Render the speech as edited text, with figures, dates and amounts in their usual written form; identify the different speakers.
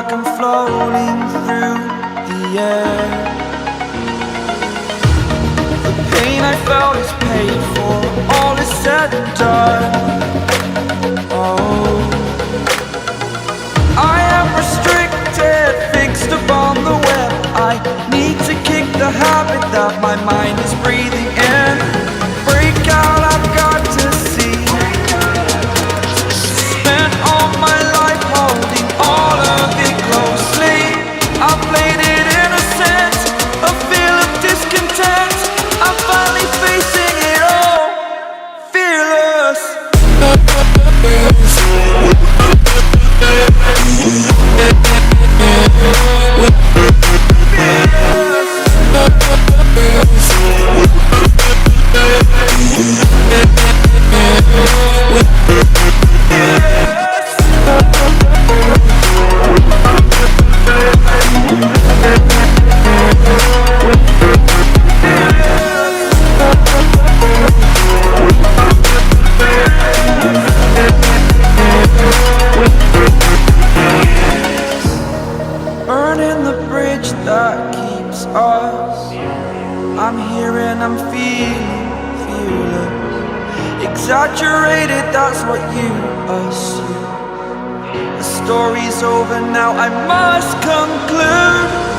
Speaker 1: like I'm floating through the air. The pain I felt is paid for, all is said and done. Oh, I am restricted, fixed upon the web. I need to kick the habit that my mind is breathing in. Break out, I've got to see. Spent all my life holding all of it closely. I played it innocent, a feel of discontent. I'm finally facing it all, fearless. Burning the bridge that keeps us. I'm here and I'm feeling fearless. Exaggerated, that's what you assume. The story's over now, I must conclude.